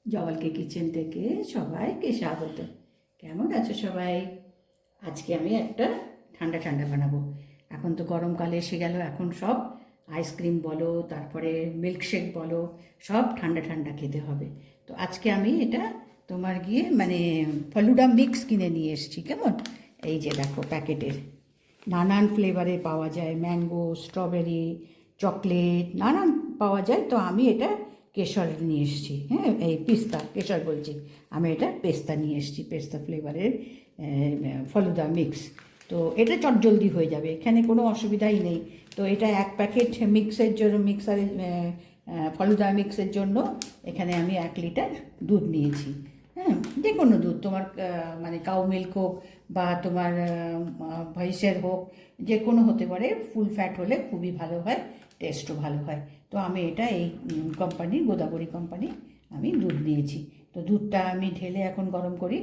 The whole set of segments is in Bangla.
জবালকে কিচেন থেকে সবাইকে স্বাগত। কেমন আছো সবাই? আজকে আমি একটা ঠান্ডা ঠান্ডা বানাবো। এখন তো গরমকালে এসে গেল, এখন সব আইসক্রিম বলো, তারপরে মিল্কশেক বলো, সব ঠান্ডা ঠান্ডা খেতে হবে। তো আজকে আমি এটা তোমার গিয়ে ফালুডা মিক্স কিনে নিয়ে এসেছি। কেমন, এই যে দেখো প্যাকেটের নানান ফ্লেভারে পাওয়া যায়, ম্যাঙ্গো, স্ট্রবেরি, চকলেট, নানান পাওয়া যায়। তো আমি এটা কেশর নিয়ে এসেছি, হ্যাঁ, এই পেস্তা, কেশর বলছি, আমি এটা পেস্তা নিয়ে এসেছি, পেস্তা ফ্লেভারের ফলুদা মিক্স। তো এটা চটজলদি হয়ে যাবে, এখানে কোনো অসুবিধাই নেই। তো এটা এক প্যাকেট মিক্সের জন্য, মিক্সারের ফলুদা মিক্সের জন্য এখানে আমি 1 লিটার দুধ নিয়েছি। হ্যাঁ, যে কোনো দুধ তোমার, মানে কাউ মিল্ক হোক বা তোমার ভয়েসের হোক, যে কোনো হতে পারে। ফুল ফ্যাট হলে খুবই ভালো হয়, টেস্টও ভালো হয়। তো আমি এটা এই কোম্পানির, গোদাবরী কোম্পানি আমি দুধ নিয়েছি। তো দুধটা আমি ঢেলে এখন গরম করি।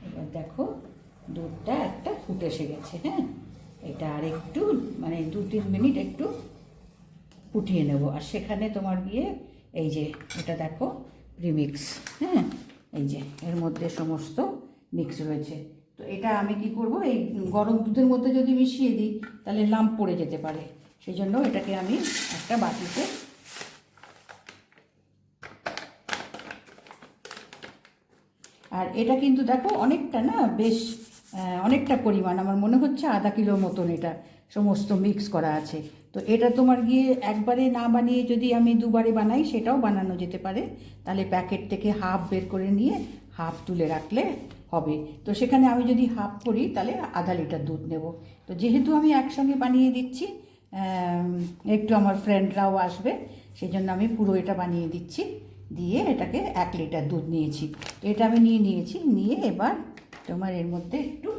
এবার দেখো দুধটা একটা ফুটে এসে গেছে। হ্যাঁ, এটা আর একটু, মানে 2-3 মিনিট একটু ফুটিয়ে নেব। আর সেখানে তোমার গিয়ে এই যে এটা দেখো প্রিমিক্স, হ্যাঁ, এই যে এর মধ্যে সমস্ত মিক্স রয়েছে। তো এটা আমি কি করব, এই গরম দুধের মধ্যে যদি মিশিয়ে দিই তাহলে লাম্প পড়ে যেতে পারে। সেই জন্য এটাকে আমি একটা বাটিতে, আর এটা কিন্তু দেখো অনেকটা না, বেশ অনেকটা পরিমাণ, আমার মনে হচ্ছে আধা কিলোর মতন এটা সমস্ত মিক্স করা আছে। তো এটা তোমার গিয়ে একবারে না বানিয়ে যদি আমি দুবারে বানাই, সেটাও বানানো যেতে পারে। তাহলে প্যাকেট থেকে হাফ বের করে নিয়ে হাফ তুলে রাখলে হবে। তো সেখানে আমি যদি হাফ করি তাহলে আধা লিটার দুধ নেব। তো যেহেতু আমি একসঙ্গে বানিয়ে দিচ্ছি, একটু আমার ফ্রেন্ডরাও আসবে, সেই জন্য আমি পুরো এটা বানিয়ে দিচ্ছি। দিয়ে এটাকে 1 লিটার দুধ নিয়েছি, এটা আমি নিয়েছি। নিয়ে এবার তোমার এর মধ্যে একটু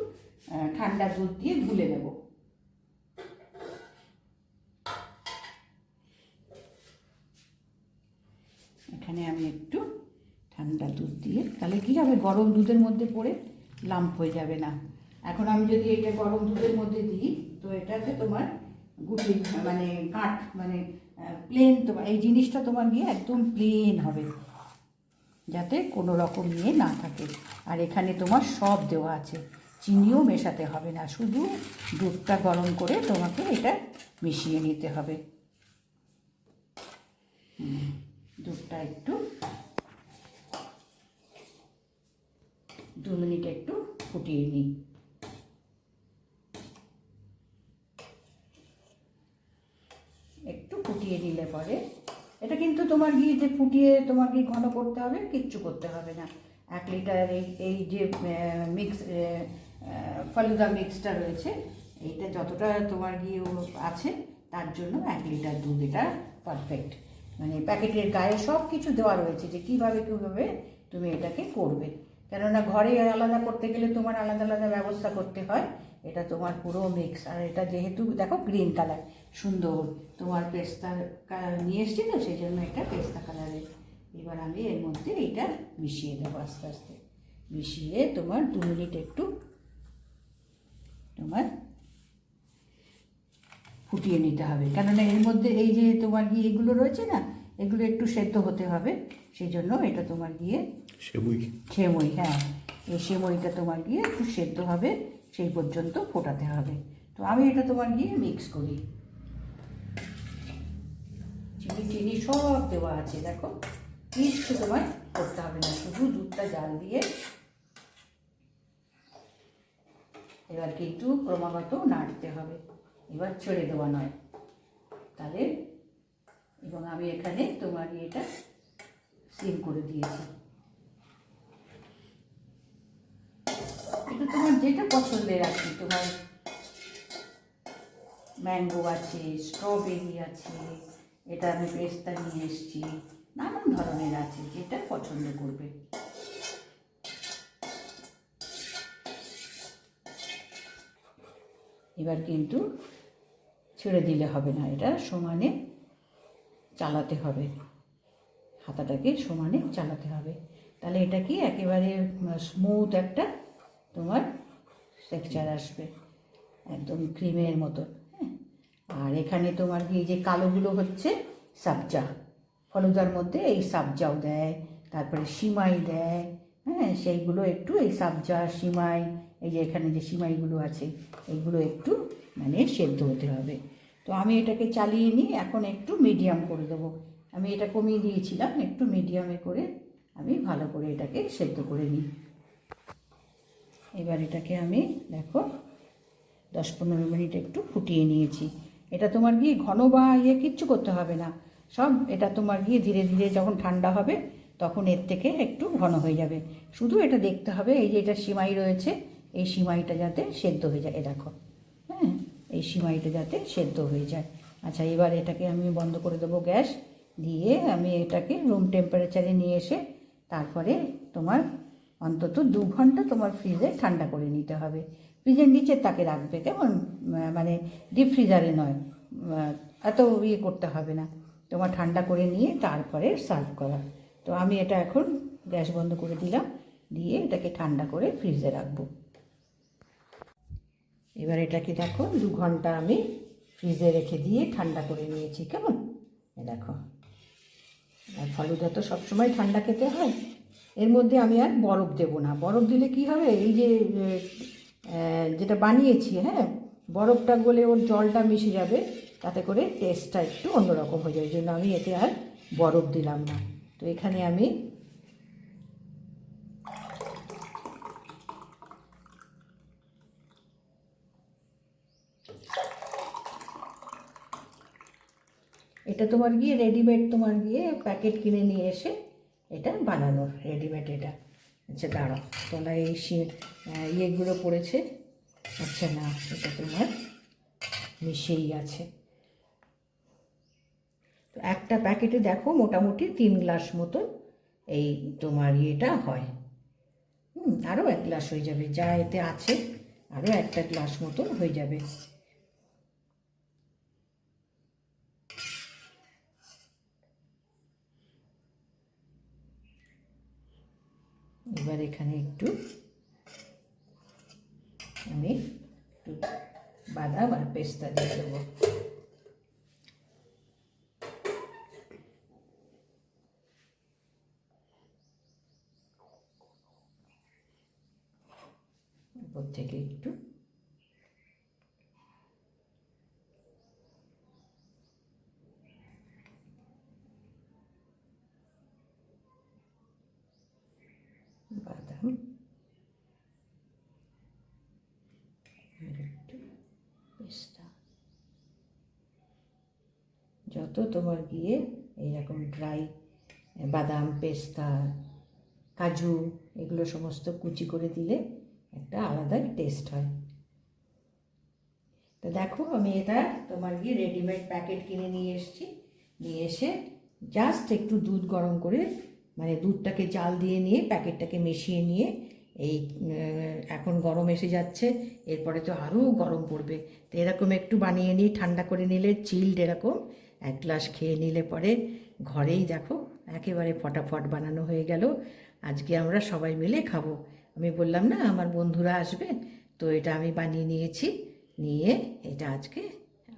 ঠান্ডা দুধ দিয়ে গুলে নেব। এখানে আমি একটু ঠান্ডা দুধ দিয়ে, তাহলে কী হবে, গরম দুধের মধ্যে পড়ে লাম্প হয়ে যাবে না। এখন আমি যদি এটা গরম দুধের মধ্যে দিই, তো এটাতে তোমার গুটি, মানে কাঠ, মানে প্লেন, তোমার এই জিনিসটা তোমার গিয়ে একদম প্লেন হবে, যাতে কোনো রকম ইয়ে না থাকে। আর এখানে তোমার সব দেওয়া আছে, চিনিও মেশাতে হবে না, শুধু দুধটা গরম করে তোমাকে এটা মিশিয়ে নিতে হবে। দুধটা একটু 2 মিনিট একটু ফুটিয়ে নিই। একটু ফুটিয়ে নিলে পরে এটা কিন্তু তোমার গিয়ে যে ফুটিয়ে তোমার গিয়ে ঘন করতে হবে, কিচ্ছু করতে হবে না। 1 লিটার এই যে মিক্স, ফালুদা মিক্সটা রয়েছে, এইটা যতটা তোমার গিয়ে আছে, তার জন্য 1 লিটার দুধ এটা পারফেক্ট। মানে প্যাকেটের গায়ে সব কিছু দেওয়া রয়েছে যে কীভাবে তুমি এটাকে করবে। কেননা ঘরে আলাদা করতে গেলে তোমার আলাদা আলাদা ব্যবস্থা করতে হয়, এটা তোমার পুরো মিক্স। আর এটা যেহেতু দেখো গ্রিন কালার, সুন্দর তোমার পেস্তার কালার নিয়ে এসছি, তো সেই জন্য এটা পেস্তা কালারের। এবার আমি এর মধ্যে এইটা মিশিয়ে দেবো আস্তে আস্তে। মিশিয়ে তোমার 2 মিনিট একটু তোমার ফুটিয়ে নিতে হবে। কেননা এর মধ্যে এই যে তোমার গিয়ে এগুলো রয়েছে না, এগুলো একটু সেদ্ধ হতে হবে। সেই জন্য এটা তোমার গিয়ে সেমই, হ্যাঁ, এই সেমইটা তোমার গিয়ে একটু সেদ্ধ হবে, সেই পর্যন্ত ফোটাতে হবে। তো আমি এটা তোমার গিয়ে মিক্স করি। চিনি সব দেওয়া আছে, দেখো কিছু তোমার করতে হবে না, শুধু দুধটা জাল দিয়ে এবার কিন্তু ক্রমাগত নাড়তে হবে, এবার ছেড়ে দেওয়া নয় তাহলে। এবং আমি এখানে তোমার এটা সিম করে দিয়েছি। এটা তোমার যেটা পছন্দের আছে, তোমার ম্যাঙ্গো আছে, স্ট্রবেরি আছে, এটা আমি পেস্তা নিয়ে এসেছি, নানান ধরনের আছে, যেটা পছন্দ করবে। এবার কিন্তু ছেড়ে দিলে হবে না, এটা সমানে চালাতে হবে, হাতাটাকে সমানে চালাতে হবে। তাহলে এটা কি একেবারে স্মুথ একটা তোমার টেক্সচার আসবে, একদম ক্রিমের মতো। হ্যাঁ, আর এখানে তোমার কি যে কালোগুলো হচ্ছে সাবজা, ফলুদার মধ্যে এই সাবজাও দেয়, তারপরে সিমাই দেয়, হ্যাঁ সেইগুলো একটু এই সাবজা সিমাই, এই যে এখানে যে সিমাইগুলো আছে এইগুলো একটু মানে সেদ্ধ হতে হবে। তো আমি এটাকে চালিয়ে নিই, এখন একটু মিডিয়াম করে দেবো। আমি এটা কমিয়ে দিয়েছিলাম, একটু মিডিয়ামে করে আমি ভালো করে এটাকে সেদ্ধ করে নিই। এবার এটাকে আমি দেখো 10-15 মিনিট একটু ফুটিয়ে নিয়েছি। এটা তোমার গিয়ে ঘন বা কিচ্ছু করতে হবে না, সব এটা তোমার গিয়ে ধীরে ধীরে যখন ঠান্ডা হবে তখন এর থেকে একটু ঘন হয়ে যাবে। শুধু এটা দেখতে হবে এই যে এটা সিমাই রয়েছে, এই সিমাইটা যাতে সেদ্ধ হয়ে যায়, এ দেখো, হ্যাঁ এই সিমাইটা যাতে সেদ্ধ হয়ে যায়। আচ্ছা, এবার এটাকে আমি বন্ধ করে দেবো গ্যাস, দিয়ে আমি এটাকে রুম টেম্পারেচারে নিয়ে এসে তারপরে তোমার অন্তত 2 ঘন্টা তোমার ফ্রিজে ঠান্ডা করে নিতে হবে। ফ্রিজের নিচের তাকে রাখবে, কেমন মানে ডিপ ফ্রিজারে নয়, এত করতে হবে না, তোমার ঠান্ডা করে নিয়ে তারপরে সার্ভ করা। তো আমি এটা এখন গ্যাস বন্ধ করে দিলাম, দিয়ে এটাকে ঠান্ডা করে ফ্রিজে রাখবো। এবার এটাকে দেখো 2 ঘন্টা আমি ফ্রিজে রেখে দিয়ে ঠান্ডা করে নিয়েছি, কেমন দেখো। আর ফালুদা তো সবসময় ঠান্ডা খেতে হয়, এর মধ্যে আমি আর বরফ দেবো না। বরফ দিলে কি হবে, এই যে যেটা বানিয়েছি, হ্যাঁ বরফটা গলে ওর জলটা মিশে যাবে, তাতে করে টেস্টটা একটু অন্যরকম হয়ে যায়, ওই জন্য আমি এতে আর বরফ দিলাম না। তো এখানে আমি এটা তোমার গিয়ে রেডিমেড, তোমার গিয়ে প্যাকেট কিনে নিয়ে এসে এটা বানানোর রেডিমেড এটা। আচ্ছা দাঁড়াও, তোলা এই ইয়েগুলো পড়েছে, আচ্ছা না এটা তোমার মিশেই আছে। তো একটা প্যাকেটে দেখো মোটামুটি 3 গ্লাস মতো এই তোমার ইয়েটা হয়। আরও 1 গ্লাস হয়ে যাবে, যা এতে আছে আরও 1টা গ্লাস মতো হয়ে যাবে। এবার এখানে একটু আমি একটু বাদাম আর পেস্তা দিয়ে দেবো। উপর থেকে একটু বাদাম আর একটু পেস্তা, যত তোমার গিয়ে এইরকম ড্রাই বাদাম পেস্তা কাজু এগুলো সমস্ত কুচি করে দিলে একটা আলাদাই টেস্ট হয়। তো দেখো আমি এটা তোমার গিয়ে রেডিমেড প্যাকেট কিনে নিয়ে এসেছি, নিয়ে এসে জাস্ট একটু দুধ গরম করে, মানে দুধটাকে জাল দিয়ে নিয়ে প্যাকেটটাকে মিশিয়ে নিয়ে, এই এখন গরম এসে যাচ্ছে, এরপরে তো আরও গরম পড়বে, তো এরকম একটু বানিয়ে নিয়ে ঠান্ডা করে নিলে চিল্ড এরকম 1 গ্লাস খেয়ে নিলে পরে ঘরেই দেখো একেবারে ফটাফট বানানো হয়ে গেল। আজকে আমরা সবাই মিলে খাবো। আমি বললাম না আমার বন্ধুরা আসবে, তো এটা আমি বানিয়ে নিয়েছি, নিয়ে এটা আজকে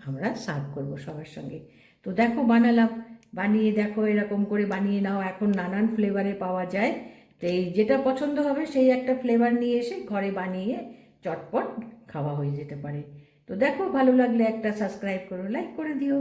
আমরা সার্ভ করব সবার সঙ্গে। তো দেখো বানালাম, বানিয়ে দেখো এরকম করে বানিয়ে নাও, এখন নানান ফ্লেভারে পাওয়া যায়, তো এই যেটা পছন্দ হবে সেই একটা ফ্লেভার নিয়ে এসে ঘরে বানিয়ে চটপট খাওয়া হয়ে যেতে পারে। তো দেখো ভালো লাগলে একটা সাবস্ক্রাইব করো, লাইক করে দিও।